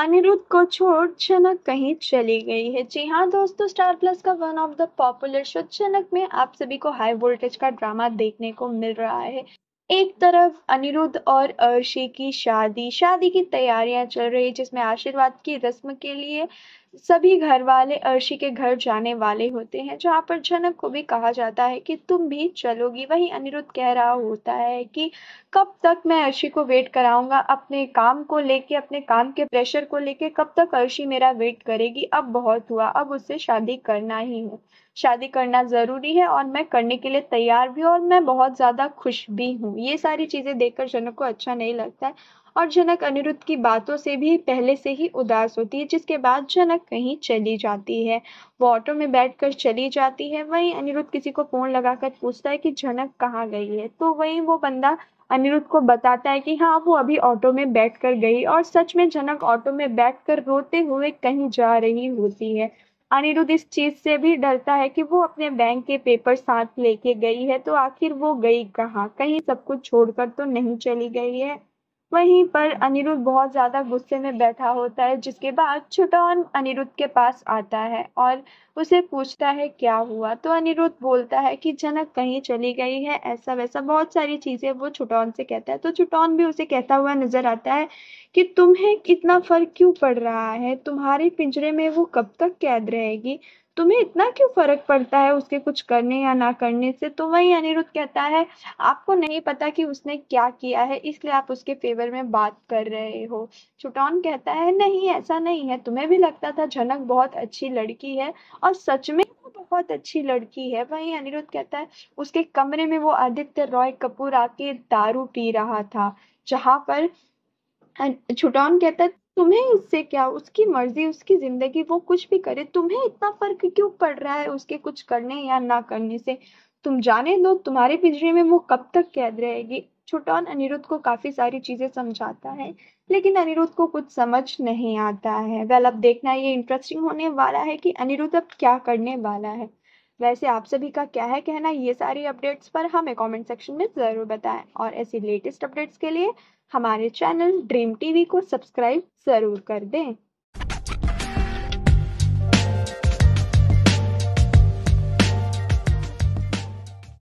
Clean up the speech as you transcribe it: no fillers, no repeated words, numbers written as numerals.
अनिरुद्ध को छोड़ झनक कहीं चली गई है। जी हाँ दोस्तों, स्टार प्लस का one of the popular show झनक में आप सभी को हाई वोल्टेज का ड्रामा देखने को मिल रहा है। एक तरफ अनिरुद्ध और अर्शी की शादी की तैयारियां चल रही है, जिसमें आशीर्वाद की रस्म के लिए सभी घर वाले अर्शी के घर जाने वाले होते हैं, जहाँ पर झनक को भी कहा जाता है कि तुम भी चलोगी। वहीं अनिरुद्ध कह रहा होता है कि कब तक मैं अर्शी को वेट कराऊंगा, अपने काम को लेके, अपने काम के प्रेशर को लेके कब तक अर्शी मेरा वेट करेगी। अब बहुत हुआ, अब उससे शादी करना ही है। शादी करना जरूरी है और मैं करने के लिए तैयार भी हूँ और मैं बहुत ज्यादा खुश भी हूँ। ये सारी चीजें देखकर जनक को अच्छा नहीं लगता है और जनक अनिरुद्ध की बातों से भी पहले से ही उदास होती है, जिसके बाद जनक कहीं चली जाती है। वो ऑटो में बैठकर चली जाती है। वहीं अनिरुद्ध किसी को फोन लगाकर पूछता है कि जनक कहाँ गई है, तो वहीं वो बंदा अनिरुद्ध को बताता है कि हाँ, वो अभी ऑटो में बैठकर गई और सच में जनक ऑटो में बैठकर रोते हुए कहीं जा रही होती है। अनिरुद्ध इस चीज से भी डरता है कि वो अपने बैंक के पेपर साथ लेके गई है, तो आखिर वो गई कहाँ, कहीं सब कुछ छोड़कर तो नहीं चली गई है। वहीं पर अनिरुद्ध बहुत ज्यादा गुस्से में बैठा होता है, जिसके बाद छुटौन अनिरुद्ध के पास आता है और उसे पूछता है क्या हुआ। तो अनिरुद्ध बोलता है कि जनक कहीं चली गई है, ऐसा वैसा बहुत सारी चीजें वो छुटौन से कहता है। तो छुटौन भी उसे कहता हुआ नजर आता है कि तुम्हें इतना फर्क क्यों पड़ रहा है, तुम्हारे पिंजरे में वो कब तक कैद रहेगी, तुम्हें इतना क्यों फर्क पड़ता है उसके कुछ करने या ना करने से। तो वही अनिरुद्ध कहता है आपको नहीं पता कि उसने क्या किया है, इसलिए आप उसके फेवर में बात कर रहे हो। छुटौन कहता है नहीं, ऐसा नहीं है, तुम्हें भी लगता था झनक बहुत अच्छी लड़की है और सच में वो बहुत अच्छी लड़की है। वहीं अनिरुद्ध कहता है उसके कमरे में वो आदित्य रॉय कपूर आके दारू पी रहा था, जहां पर छुटौन कहता है तुम्हें उससे क्या, उसकी मर्जी, उसकी जिंदगी, वो कुछ भी करे, तुम्हें इतना फर्क क्यों पड़ रहा है उसके कुछ करने या ना करने से। तुम जाने दो, तुम्हारे पिंजरे में वो कब तक कैद रहेगी। छुटौन अनिरुद्ध को काफी सारी चीजें समझाता है, लेकिन अनिरुद्ध को कुछ समझ नहीं आता है। वेल, अब देखना ये इंटरेस्टिंग होने वाला है कि अनिरुद्ध अब क्या करने वाला है। वैसे आप सभी का क्या है कहना ये सारी अपडेट्स पर, हमें कमेंट सेक्शन में ज़रूर बताएं और ऐसी लेटेस्ट अपडेट्स के लिए हमारे चैनल ड्रीम टीवी को सब्सक्राइब ज़रूर कर दें।